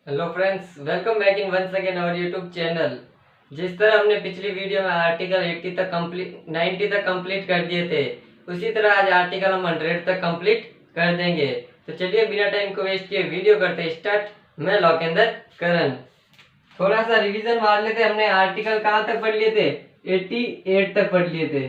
Hello friends, welcome back in once again our YouTube channel. जिस तरह हमने पिछली वीडियो में आर्टिकल 80 तक कंप्लीट 90 तक कंप्लीट कर दिए थे, उसी तरह आज आर्टिकल हम 100 तक कंप्लीट कर देंगे। तो चलिए बिना टाइम को वेस्ट किए वीडियो करते स्टार्ट। मैं लौकेंदर करण। थोड़ा सा रिवीजन मार लेते। हमने आर्टिकल कहाँ तक पढ़ लिए थे? 88 तक पढ़ लिए थे।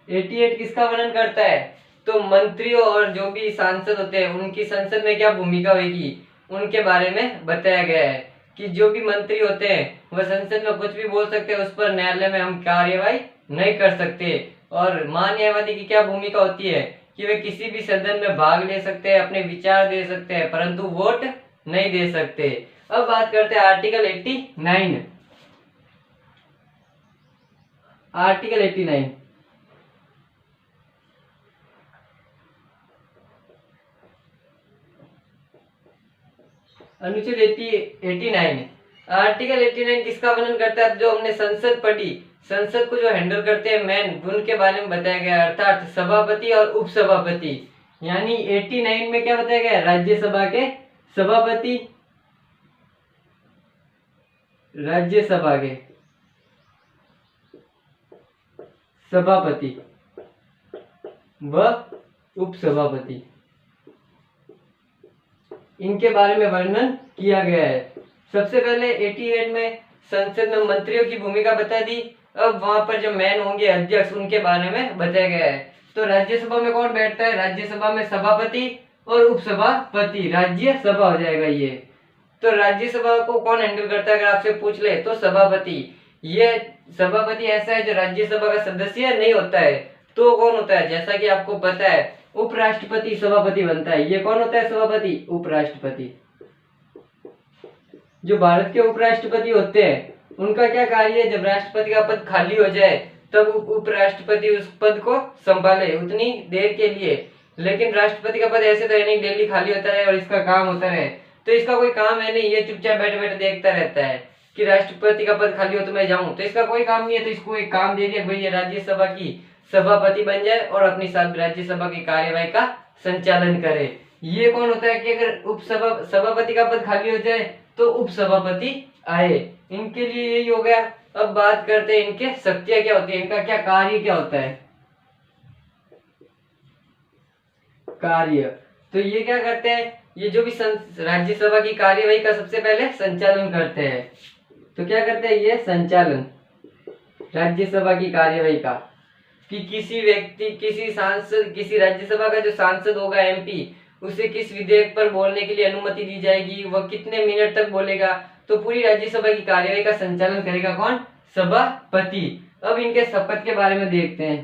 88 किसका वर्णन करता है? तो मंत्रियों और जो भी सांसद होते हैं उनकी संसद में क्या भूमिका होगी उनके बारे में बताया गया है कि जो भी मंत्री होते हैं वह संसद में कुछ भी बोल सकते हैं, उस पर न्यायालय में हम कार्यवाही नहीं कर सकते। और महान्यायवादी की क्या भूमिका होती है कि वे किसी भी सदन में भाग ले सकते हैं, अपने विचार दे सकते हैं, परंतु वोट नहीं दे सकते। अब बात करते हैं आर्टिकल 89। आर्टिकल 89 अनुच्छेद 89। आर्टिकल 89 किसका वर्णन करता है? अब जो हमने संसद पढ़ी, संसद को जो हैंडल करते हैं मैन, उनके बारे में बताया गया, अर्थात सभापति और उपसभापति। यानी 89 में क्या बताया गया? राज्यसभा के सभापति, राज्यसभा के सभापति व उपसभापति, इनके बारे में वर्णन किया गया है। सबसे पहले 88 में संसद में मंत्रियों की भूमिका बता दी। अब वहां पर जो मैन होंगे अध्यक्ष, उनके बारे में बताया गया है। तो राज्यसभा में कौन बैठता है? राज्यसभा में सभापति और उपसभापति, राज्यसभा हो जाएगा ये। तो राज्यसभा को कौन हैंडल करता है अगर आपसे पूछ ले तो सभापति। ये सभापति ऐसा है जो राज्यसभा का सदस्य नहीं होता है। तो कौन होता है? जैसा कि आपको पता है उपराष्ट्रपति सभापति बनता है। ये कौन होता है सभापति? उपराष्ट्रपति। जो भारत के उपराष्ट्रपति होते हैं उनका क्या कार्य है? जब राष्ट्रपति का पद खाली हो जाए तब उपराष्ट्रपति उस पद को संभाले उतनी देर के लिए। लेकिन राष्ट्रपति का पद ऐसे तो नहीं डेली खाली होता है और इसका काम होता है, तो इसका कोई काम है नहीं। ये चुपचाप बैठे बैठे देखता रहता है कि राष्ट्रपति का पद खाली हो तो मैं जाऊं, तो इसका कोई काम नहीं है। तो इसको एक काम दे दिया भाई, ये राज्यसभा की सभापति बन जाए और अपनी साथ राज्यसभा की कार्यवाही का संचालन करे। ये कौन होता है कि अगर सभापति का पद खाली हो जाए तो उपसभापति आए। इनके लिए यही हो गया। अब बात करते हैं इनके शक्तियां क्या होती है, इनका क्या कार्य क्या होता है? कार्य तो ये क्या करते हैं? ये जो भी राज्यसभा की कार्यवाही का सबसे पहले संचालन करते हैं। तो क्या करते हैं ये? संचालन राज्यसभा की कार्यवाही का, कि किसी व्यक्ति, किसी सांसद, किसी राज्यसभा का जो सांसद होगा एमपी, उसे किस विधेयक पर बोलने के लिए अनुमति दी जाएगी, वह कितने मिनट तक बोलेगा। तो पूरी राज्यसभा की कार्यवाही का संचालन करेगा कौन? सभापति। अब इनके शपथ के बारे में देखते हैं।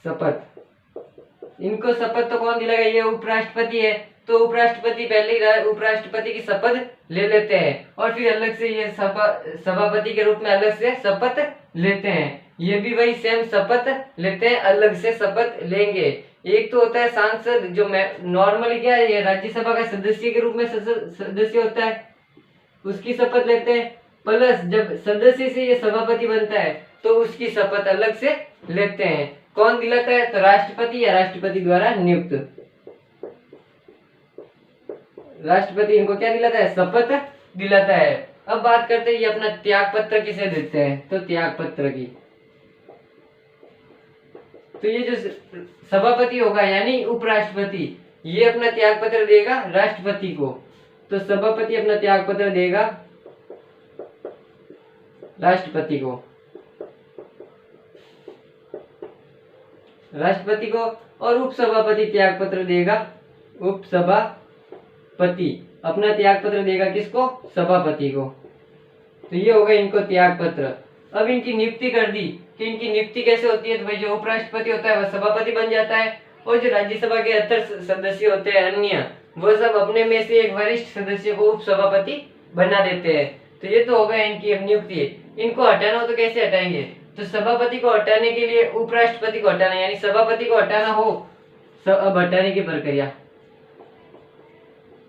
शपथ, इनको शपथ तो कौन दिलाएगा? ये उपराष्ट्रपति है। तो उपराष्ट्रपति पहले ही उपराष्ट्रपति की शपथ ले लेते हैं और फिर अलग से ये सभापति के रूप में अलग से शपथ लेते हैं। ये भी वही सेम शपथ लेते हैं, अलग से शपथ लेंगे। एक तो होता है सांसद, जो नॉर्मली क्या है, ये राज्यसभा का सदस्य के रूप में सदस्य होता है, उसकी शपथ लेते हैं। प्लस जब सदस्य से ये सभापति बनता है तो उसकी शपथ अलग से लेते हैं। कौन दिलाता है? तो राष्ट्रपति या राष्ट्रपति द्वारा नियुक्त। राष्ट्रपति इनको क्या दिलाता है? शपथ दिलाता है। अब बात करते हैं ये अपना त्याग पत्र किसे देते हैं? तो त्याग पत्र की, तो ये जो सभापति होगा यानी उपराष्ट्रपति, ये अपना त्याग पत्र देगा राष्ट्रपति को। तो सभापति अपना त्याग पत्र देगा राष्ट्रपति को, और उपसभापति त्याग पत्र देगा, उपसभापति अपना त्याग पत्र देगा किसको? सभापति को। तो ये होगा इनको त्याग पत्र। अब इनकी नियुक्ति कर दी कि इनकी नियुक्ति कैसे होती है? तो भाई जो उपराष्ट्रपति होता है वह सभापति बन जाता है और जो राज्यसभा के इतर सदस्य होते हैं अन्य, वो सब अपने में से एक वरिष्ठ सदस्य को उपसभापति बना देते हैं। तो ये तो होगा इनकी नियुक्ति। इनको हटाना हो तो कैसे हटाएंगे? तो सभापति को हटाने के लिए उपराष्ट्रपति को हटाना, यानी सभापति को हटाना हो। अब हटाने की प्रक्रिया,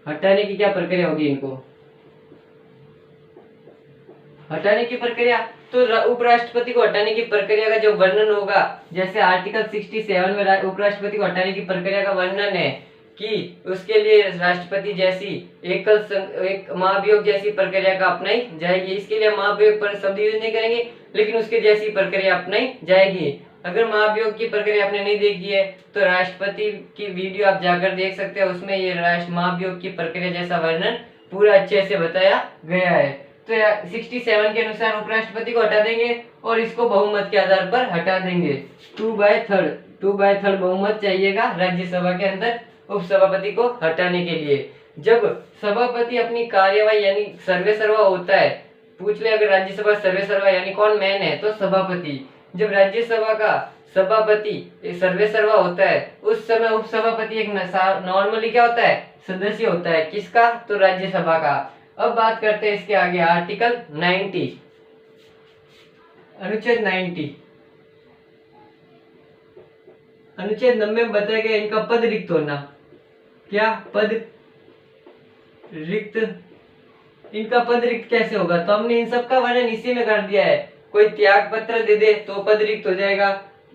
हटाने की क्या प्रक्रिया होगी? इनको हटाने की प्रक्रिया, तो उपराष्ट्रपति को हटाने की प्रक्रिया का जो वर्णन होगा, जैसे आर्टिकल 67 में उपराष्ट्रपति को हटाने की प्रक्रिया का वर्णन है कि उसके लिए राष्ट्रपति जैसी एक महाभियोग जैसी प्रक्रिया का अपनाई जाएगी। इसके लिए महाभियोग पर शब्द यूज नहीं करेंगे, लेकिन उसके जैसी प्रक्रिया अपनाई जाएगी। अगर महाभियोग की प्रक्रिया आपने नहीं देखी है तो राष्ट्रपति की वीडियो आप जाकर देख सकते हैं, उसमें ये महाभियोग की प्रक्रिया जैसा वर्णन पूरा अच्छे से बताया गया है। तो 67 के अनुसार उपराष्ट्रपति को हटा देंगे और इसको बहुमत के आधार पर हटा देंगे। 2/3 बहुमत चाहिएगा राज्यसभा के अंदर उपसभापति को हटाने के लिए। जब सभापति अपनी कार्यवाही यानी सर्वेसर्वा होता है, पूछ ले अगर राज्यसभा सर्वेसर्वा यानी कौन मैन है तो सभापति। जब राज्यसभा का सभापति सर्वेसर्वा होता है उस समय उपसभापति एक नॉर्मली क्या होता है, सदस्य होता है। किसका, तो राज्यसभा का। अब बात करते हैं इसके आगे आर्टिकल 90, अनुच्छेद 90। अनुच्छेद 90 में बताया गया इनका पद रिक्त होना। क्या पद रिक्त, इनका पद रिक्त कैसे होगा, तो हमने इन सब का वर्णन इसी में कर दिया है। कोई त्याग पत्र दे दे तो पद रिक्त हो जाएगा,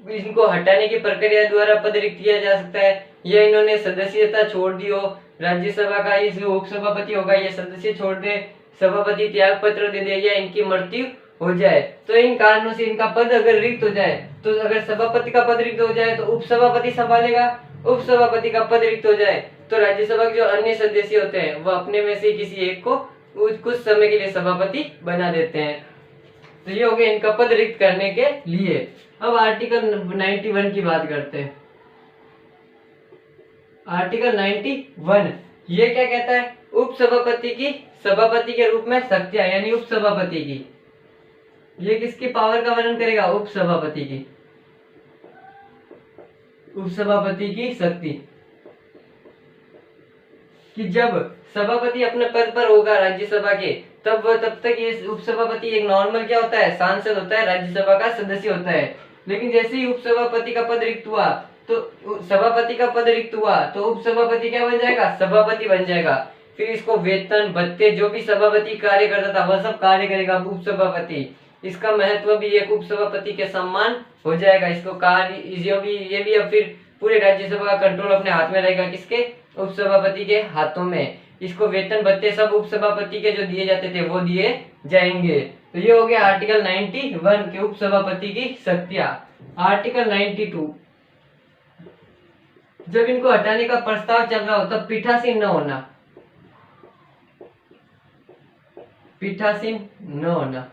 इनको हटाने की प्रक्रिया द्वारा पद रिक्त किया जा सकता है, या इन्होंने सदस्यता छोड़ दी हो राज्यसभा का, ये जो उपसभापति होगा ये सदस्य छोड़ दे, सभापति त्याग पत्र दे दे, या इनकी मृत्यु हो जाए, तो इन कारणों से इनका पद अगर रिक्त हो जाए, तो अगर सभापति का पद रिक्त हो जाए तो उपसभापति संभालेगा, उपसभापति का पद रिक्त हो जाए तो राज्यसभा के जो अन्य सदस्य होते हैं वो अपने में से किसी एक को कुछ समय के लिए सभापति बना देते हैं। तो ये हो गया इनका पद रिक्त करने के लिए। अब आर्टिकल 91 की बात करते हैं। आर्टिकल 91 ये क्या कहता है, उपसभापति की सभापति के रूप में शक्तियां यानी उपसभापति की, ये किसकी पावर का वर्णन करेगा, उपसभापति की, उपसभापति की शक्ति। कि जब सभापति अपने पद पर होगा राज्यसभा के तब तक ये उपसभापति एक नॉर्मल क्या होता है, सांसद होता है, राज्यसभा का सदस्य होता है। लेकिन जैसे ही उपसभापति का पद रिक्त हुआ तो सभापति का पद रिक्त हुआ तो उपसभापति क्या बन जाएगा, सभापति बन जाएगा। फिर इसको वेतन भत्ते जो भी सभापति कार्य करता था वह सब कार्य करेगा उपसभापति। इसका महत्व भी एक उपसभापति के सम्मान हो जाएगा। इसको कार्य ये भी अब फिर पूरे राज्यसभा का कंट्रोल अपने हाथ में रहेगा, किसके, उपसभापति के हाथों में। इसको वेतन भत्ते सब उपसभापति के जो दिए जाते थे वो दिए जाएंगे। तो ये हो गया आर्टिकल 91 के उपसभापति की शक्तियां। आर्टिकल 92 जब इनको हटाने का प्रस्ताव चल रहा हो तब पीठासीन न होना, पीठासीन न होना।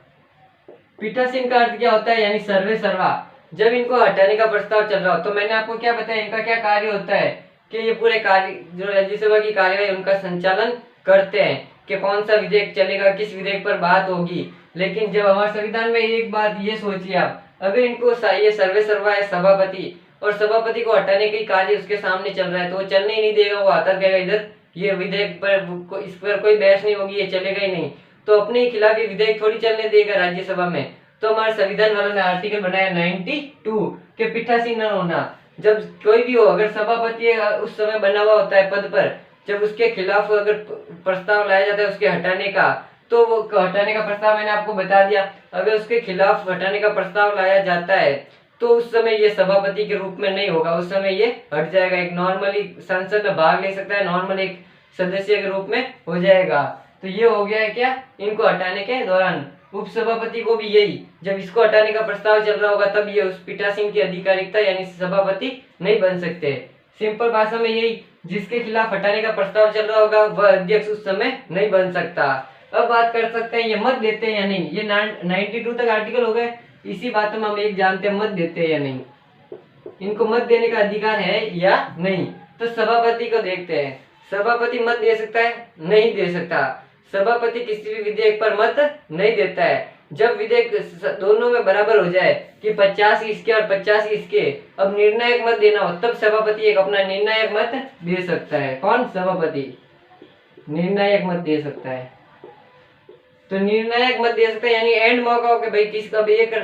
पीठासीन का अर्थ क्या होता है, यानी सर्वे सर्वा। जब इनको हटाने का प्रस्ताव चल रहा हो तो मैंने आपको क्या बताया, इनका क्या कार्य होता है कि ये पूरे कार्य जो राज्यसभा की कार्यवाही उनका संचालन करते हैं कि कौन सा विधेयक चलेगा, किस विधेयक पर बात होगी। लेकिन जब हमारे संविधान में एक बात ये सोचिए आप, अगर इनको ये सर्वे सर्वा है सभापति और सभापति को हटाने के कार्य उसके सामने चल रहा है तो वो चलने ही नहीं देगा, वो आता कहेगा इधर ये विधेयक पर इस पर कोई बहस नहीं होगी, ये चलेगा ही नहीं, तो अपने ही खिलाफ ये विधेयक थोड़ी चलने देगा राज्यसभा में। तो हमारे संविधान वालों ने आर्टिकल बनाया 92 के पीठासीन न होना। जब कोई भी हो, अगर सभापति उस समय बना हुआ होता है पद पर, जब उसके खिलाफ अगर प्रस्ताव लाया जाता है उसके हटाने का, तो वो हटाने का प्रस्ताव मैंने आपको बता दिया, अगर उसके खिलाफ हटाने का प्रस्ताव लाया जाता है तो उस समय ये सभापति के रूप में नहीं होगा, उस समय ये हट जाएगा, एक नॉर्मली संसद में भाग ले सकता है, नॉर्मल एक सदस्य के रूप में हो जाएगा। तो ये हो गया है क्या, इनको हटाने के दौरान। उपसभापति को भी यही, जब इसको हटाने का प्रस्ताव चल रहा होगा तब ये उस पीठासीन की अधिकारिकता यानी सभापति नहीं बन सकते। सिंपल भाषा में यही, जिसके खिलाफ हटाने का प्रस्ताव चल रहा होगा वह अध्यक्ष उस समय नहीं बन सकता। अब बात कर सकते हैं ये मत देते हैं या नहीं। ये 92 तक आर्टिकल हो गए। इसी बात में हम एक जानते हैं मत देते हैं या नहीं, इनको मत देने का अधिकार है या नहीं। तो सभापति को देखते हैं, सभापति मत दे सकता है, नहीं दे सकता। सभापति किसी भी विधेयक पर मत नहीं देता है। जब विधेयक दोनों में बराबर हो जाए कि 50 इसके और 50 इसके, अब निर्णायक मत देना हो तब सभापति एक अपना निर्णायक मत दे सकता है। कौन, सभापति निर्णायक मत दे सकता है। तो निर्णायक मत दे सकता है यानी एंड मौका हो कि भाई किसका भी एक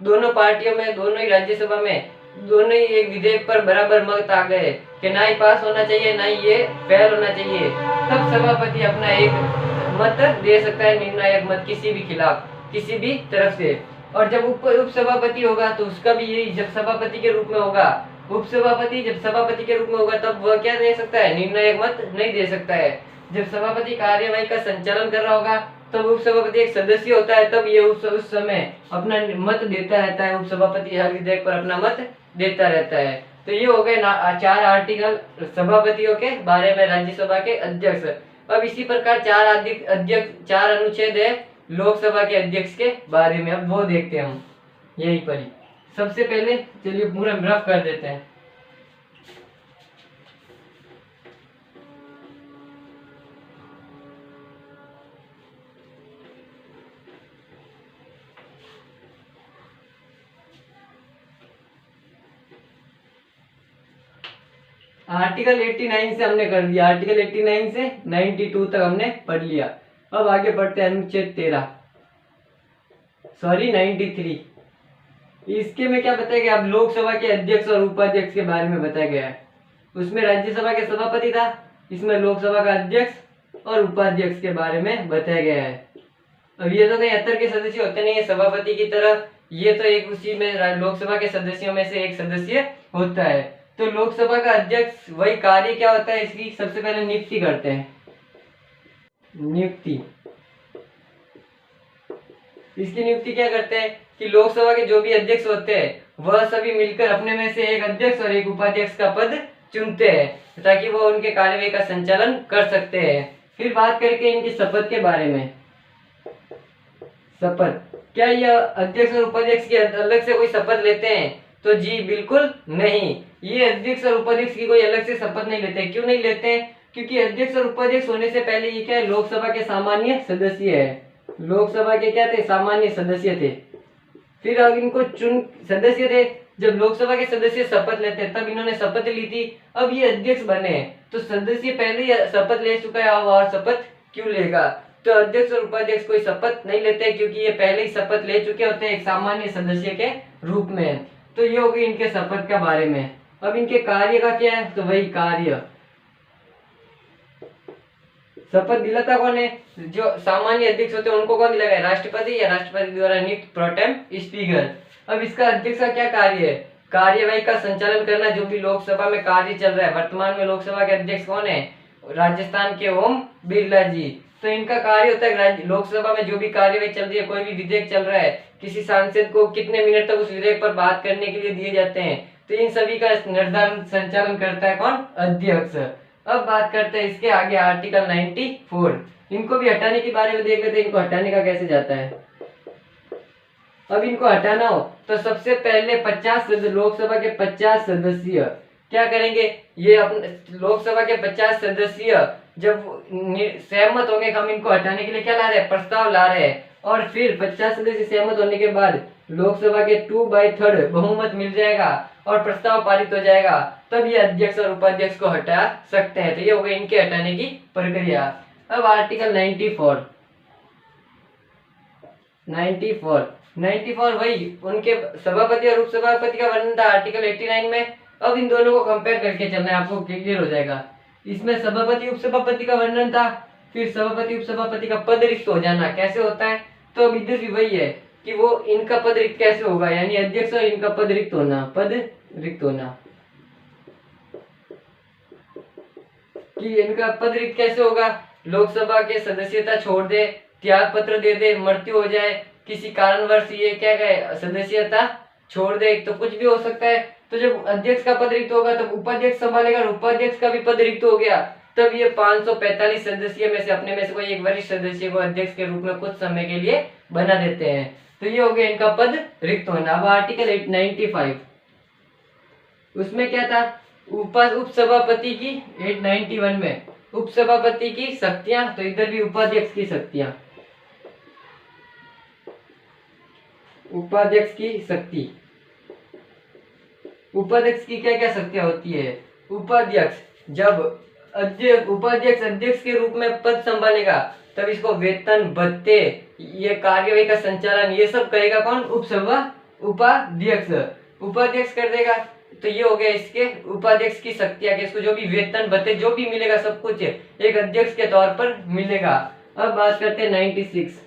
दोनों पार्टियों में, दोनों ही राज्यसभा में दोनों ही एक विधेयक पर बराबर मत आ गए कि ना ही पास होना चाहिए ना ही ये फेल होना चाहिए, तब सभापति अपना एक मत दे सकता है, निर्णायक मत, किसी भी खिलाफ किसी भी तरफ से। और जब उप सभापति होगा तो उसका भी यही, जब सभापति के रूप में होगा उपसभापति जब सभापति के रूप में होगा तब वह क्या दे सकता है, निर्णायक मत नहीं दे सकता है। जब सभापति कार्यवाही का संचालन कर रहा होगा तब उपसभापति एक सदस्य होता है, तब ये उस समय अपना मत देता रहता है। उपसभापति हर विधेयक पर अपना मत देता रहता है। तो ये हो गए 4 आर्टिकल सभापतियों के बारे में, राज्यसभा के अध्यक्ष। अब इसी प्रकार 4 अनुच्छेद है लोकसभा के अध्यक्ष के बारे में। अब वो देखते हैं हम यहीं पर ही। सबसे पहले चलिए पूरा रफ कर देते हैं। आर्टिकल 89 से हमने कर दिया, आर्टिकल 89 से 92 तक हमने पढ़ लिया। अब आगे बढ़ते हैं अनुच्छेद 93। इसके में क्या बताया गया, अब लोकसभा के अध्यक्ष और उपाध्यक्ष के बारे में बताया गया है। उसमें राज्यसभा के सभापति था, इसमें लोकसभा का अध्यक्ष और उपाध्यक्ष के बारे में बताया गया है। अब ये तो कहीं 70 के सदस्य होते नहीं है सभापति की तरह, ये तो एक उसी में लोकसभा के सदस्यों में से एक सदस्य होता है। तो लोकसभा का अध्यक्ष वही कार्य क्या होता है, इसकी सबसे पहले नियुक्ति करते हैं। नियुक्ति, इसकी नियुक्ति क्या करते हैं कि लोकसभा के जो भी अध्यक्ष होते हैं वह सभी मिलकर अपने में से एक अध्यक्ष और एक उपाध्यक्ष का पद चुनते हैं ताकि वो उनके कार्यवाही का संचालन कर सकते हैं। फिर बात करके इनकी शपथ के बारे में। शपथ, क्या यह अध्यक्ष और उपाध्यक्ष की अलग से कोई शपथ लेते हैं? तो जी बिल्कुल नहीं, ये अध्यक्ष और उपाध्यक्ष की कोई अलग से शपथ नहीं लेते। क्यों नहीं लेते? क्योंकि अध्यक्ष और उपाध्यक्ष होने से पहले ये क्या है, लोकसभा के सामान्य सदस्य है। लोकसभा के क्या थे, सामान्य सदस्य थे। फिर अब इनको सदस्य थे, जब लोकसभा के सदस्य शपथ लेते तब इन्होंने शपथ ली थी, अब ये अध्यक्ष बने। तो सदस्य पहले ही शपथ ले चुका है, अब और शपथ क्यों लेगा? तो अध्यक्ष और उपाध्यक्ष कोई शपथ नहीं लेते क्योंकि ये पहले ही शपथ ले चुके होते हैं एक सामान्य सदस्य के रूप में। तो ये होगी इनके शपथ के बारे में। अब इनके कार्य का क्या है, तो वही कार्य। शपथ दिलाता कौन है? जो सामान्य अध्यक्ष होते हैं उनको कौन दिलाएगा, राष्ट्रपति या राष्ट्रपति द्वारा नियुक्त प्रोटेम स्पीकर। अब इसका अध्यक्ष का क्या कार्य है? कार्यवाही का संचालन करना, जो भी लोकसभा में कार्य चल रहा है। वर्तमान में लोकसभा के अध्यक्ष कौन है? राजस्थान के ओम बिरला जी। तो इनका कार्य होता है लोकसभा में जो भी कार्यवाही चल रही है, कोई भी विधेयक चल रहा है, किसी सांसद को कितने मिनट तक उस विधेयक पर बात करने के लिए दिए जाते हैं, तो इन सभी का निर्धारण संचालन करता है कौन? अध्यक्ष। अब बात करते हैं इसके आगे आर्टिकल 94। इनको भी हटाने के बारे में देख लेते हैं, इनको हटाने का कैसे जाता है। अब इनको हटाना हो तो सबसे पहले 50 लोकसभा के 50 सदस्य क्या करेंगे, ये अपने लोकसभा के 50 सदस्य जब सहमत होंगे, हम इनको हटाने के लिए क्या ला रहे हैं, प्रस्ताव ला रहे हैं। और फिर 50 सदस्य सहमत होने के बाद लोकसभा के 2/3 बहुमत मिल जाएगा और प्रस्ताव पारित हो जाएगा, तब ये अध्यक्ष और उपाध्यक्ष को हटा सकते हैं। तो ये हो गई इनके हटाने की प्रक्रिया। अब आर्टिकल 94 वही उनके सभापति और उपसभापति का वर्णन था आर्टिकल 89 में। अब इन दोनों को कंपेयर करके चलना है, आपको क्लियर हो जाएगा। इसमें सभापति उपसभापति का वर्णन था, फिर सभापति उपसभापति का पद रिक्त हो जाना कैसे होता है। तो अब इधर भी वही है कि वो इनका पद रिक्त कैसे होगा, यानी अध्यक्ष और इनका पद रिक्त होना, पद रिक्त होना। कि इनका पद रिक्त कैसे होगा, लोकसभा के सदस्यता छोड़ दे, त्याग पत्र दे दे, मृत्यु हो जाए, किसी कारणवश ये क्या कहे सदस्यता छोड़ दे, तो कुछ भी हो सकता है। तो जब अध्यक्ष का पद रिक्त होगा तब उपाध्यक्ष संभालेगा, और उपाध्यक्ष का भी पद रिक्त हो गया तब ये 545 सदस्य में से अपने में से कोई एक वरिष्ठ सदस्य को अध्यक्ष के रूप में कुछ समय के लिए बना देते हैं। तो ये हो गया इनका पद रिक्त होना। अब आर्टिकल 895 उसमें क्या था, उपसभापति की 891 में उपसभापति की शक्तियां, तो इधर भी उपाध्यक्ष की शक्तियां, उपाध्यक्ष की शक्ति। उपाध्यक्ष की क्या क्या शक्तियां होती है? उपाध्यक्ष जब उपाध्यक्ष अध्यक्ष के रूप में पद संभालेगा तब इसको वेतन, भत्ते, ये कार्यवाही का संचालन ये सब करेगा कौन? उपाध्यक्ष। उपाध्यक्ष कर देगा। तो ये हो गया इसके उपाध्यक्ष की शक्तियां कि इसको जो भी वेतन, भत्ते जो भी मिलेगा सब कुछ एक अध्यक्ष के तौर पर मिलेगा। अब बात करते हैं 96।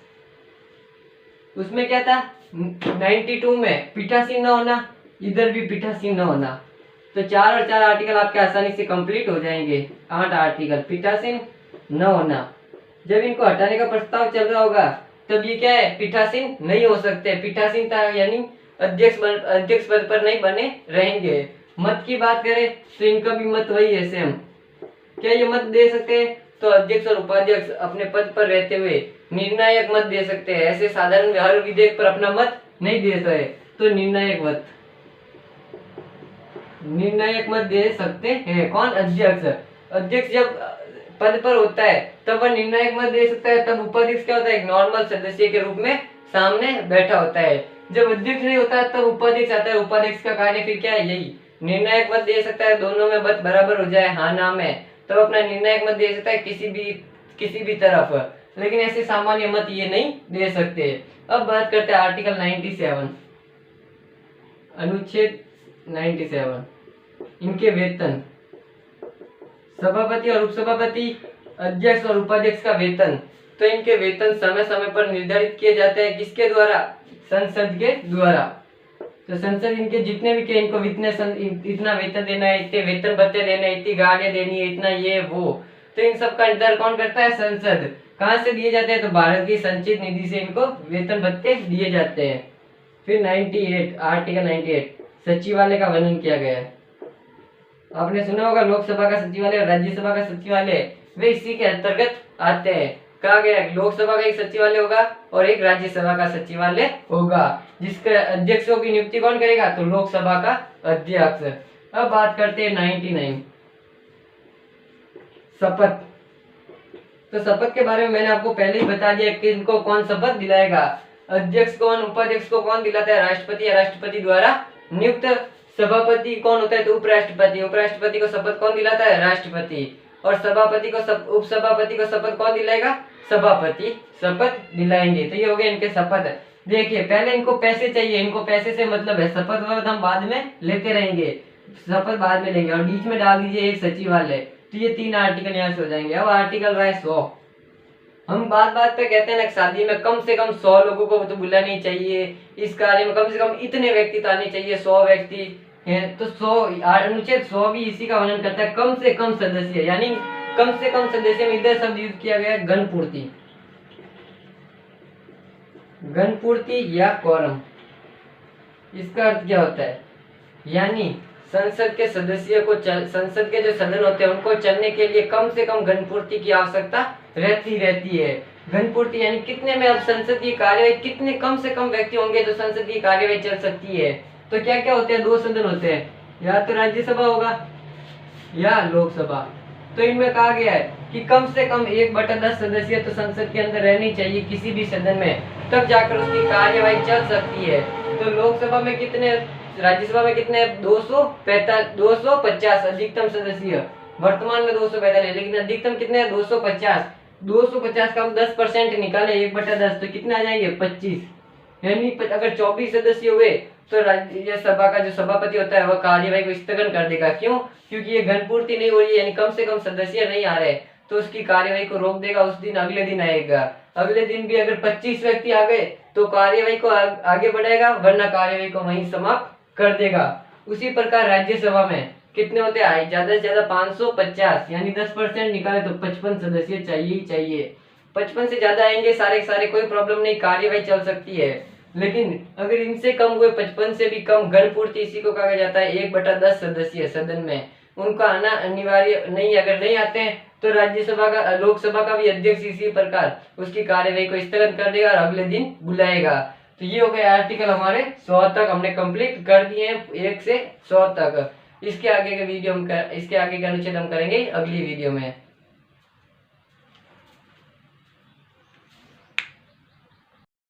उसमें क्या था, 92 में पीठासीन न होना, इधर भी पीठासीन न होना। तो 4 और 4 आर्टिकल आपके आसानी से कंप्लीट हो जाएंगे। 8 आर्टिकल पीठासीन न होना। जब इनको हटाने का प्रस्ताव चल रहा होगा तब ये क्या है, पीठासीन नहीं हो सकते। पीठासीन यानी अध्यक्ष पद पर नहीं बने रहेंगे। मत की बात करें तो इनका भी मत वही है सेम। क्या ये मत दे सकते हैं? तो अध्यक्ष और उपाध्यक्ष अपने पद पर रहते हुए निर्णायक मत दे सकते हैं। ऐसे साधारण हर विधेयक पर अपना मत नहीं दे सकते, तो निर्णायक मत दे सकते हैं। कौन? अध्यक्ष। अध्यक्ष जब पद पर होता है तब वह निर्णायक मत दे सकता है। तब उपाध्यक्ष क्या होता है? एक नॉर्मल सदस्य के रूप में सामने बैठा होता है। जब अध्यक्ष नहीं होता तब उपाध्यक्ष आता है। उपाध्यक्ष का कार्य फिर क्या है? यही निर्णायक मत दे सकता है। दोनों में मत बराबर हो जाए, हाँ ना में, तब अपना निर्णायक मत दे सकता है किसी भी तरफ। लेकिन ऐसे सामान्य मत ये नहीं दे सकते। अब बात करते हैं आर्टिकल 97, अनुच्छेद 97। इनके वेतन, सभापति और उपसभापति, अध्यक्ष और उपाध्यक्ष का वेतन, तो इनके वेतन समय समय पर निर्धारित किए जाते हैं। किसके द्वारा? संसद के द्वारा। तो संसद इनके जितने भी के इनको इतना वेतन देना है, इतने वेतन भत्ते देने, इतनी गाड़ियां देनी है, इतना ये वो, तो इन सब का निर्धारण कौन करता है? संसद। कहाँ से दिए जाते हैं? तो भारत की संचित निधि से इनको वेतन भत्ते दिए जाते हैं। फिर 98, आर्टिकल 98 सचिवालय का वर्णन किया गया है। आपने सुना होगा लोकसभा का सचिवालय और राज्यसभा का सचिवालय, वे इसी के अंतर्गत आते हैं। कहा गया लोकसभा का एक सचिवालय होगा और एक राज्यसभा का सचिवालय होगा, जिसके अध्यक्षों की नियुक्ति कौन करेगा? तो लोकसभा का अध्यक्ष। अब बात करते हैं 99, शपथ। तो शपथ के बारे में मैंने आपको पहले ही बता दिया कि इनको कौन शपथ दिलाएगा। अध्यक्ष कौन, उपाध्यक्ष को कौन दिलाता है? राष्ट्रपति या राष्ट्रपति द्वारा नियुक्त। सभापति कौन होता है? तो उपराष्ट्रपति। उपराष्ट्रपति को शपथ कौन दिलाता है? राष्ट्रपति। और सभापति को उपसभापति को शपथ कौन दिलाएगा? सभापति शपथ दिलाएंगे। तो ये हो गए इनके शपथ। देखिए पहले इनको पैसे चाहिए, इनको पैसे से मतलब है। शपथ हम बाद में लेते रहेंगे, शपथ बाद में लेंगे। और बीच में डाल दीजिए एक सचिवालय, तो ये 3 आर्टिकल यहाँ से हो जाएंगे। अब आर्टिकल रहा है 100। हम बात पे कहते हैं ना, शादी में कम से कम 100 लोगों को तो बुलानी चाहिए। इस कार्य में कम से कम इतने व्यक्ति तो आने चाहिए, 100 व्यक्ति हैं। तो 100 अनुच्छेद 100 भी इसी का वर्णन करता है। कम से कम सदस्य, यानी कम से कम सदस्य में इधर शब्द यूज किया गया है घनपूर्ति, या क्वारम। इसका अर्थ क्या होता है? यानी संसद के सदस्य को संसद के जो सदन होते हैं उनको चलने के लिए कम से कम घनपूर्ति की आवश्यकता रहती है। घनपूर्ति यानी कितने में अब संसद की कार्यवाही, कितने कम से कम व्यक्ति होंगे तो संसद की कार्यवाही चल सकती है। तो क्या क्या होते हैं? 2 सदन होते हैं, या तो राज्यसभा होगा या लोकसभा। तो इनमें कहा गया है कि कम से कम 1/10 सदस्य तो संसद के अंदर रहनी चाहिए किसी भी सदन में, तब जाकर उसकी कार्यवाही चल सकती है। तो लोकसभा में कितने, राज्यसभा में कितने? 250 अधिकतम सदस्य। वर्तमान में 245, लेकिन अधिकतम कितने हैं? 250। 250 का हम 10% निकाले 1/10, तो कितने आ जाएंगे? 25। यानी अगर 24 सदस्य हुए तो राज्यसभा का जो सभापति होता है वह कार्यवाही को स्थगन कर देगा। क्यों? क्योंकि ये घनपूर्ति नहीं हो रही है, यानी कम से कम सदस्य नहीं आ रहे, तो उसकी कार्यवाही को रोक देगा। उस दिन अगले दिन आएगा, अगले दिन भी अगर 25 व्यक्ति आ गए तो कार्यवाही को आगे बढ़ाएगा, वरना कार्यवाही को वहीं समाप्त कर देगा। उसी प्रकार राज्यसभा में कितने होते हैं? ज्यादा से ज्यादा 550, यानी 10% निकाले तो 55 सदस्य चाहिए। 55 से ज्यादा आएंगे सारे कोई प्रॉब्लम नहीं, कार्यवाही चल सकती है। लेकिन अगर इनसे कम हुए, 55 से भी कम, घनपूर्ति इसी को कहा जाता है 1/10 सदस्य सदन में, उनका आना अनिवार्य नहीं। अगर नहीं आते हैं तो राज्यसभा का, लोकसभा का भी अध्यक्ष इसी प्रकार उसकी कार्यवाही को स्थगन कर देगा और अगले दिन बुलाएगा। तो ये हो गए आर्टिकल हमारे 100 तक हमने कंप्लीट कर दिए हैं, 1 से 100 तक। इसके आगे के अनुच्छेद हम करेंगे अगली वीडियो में।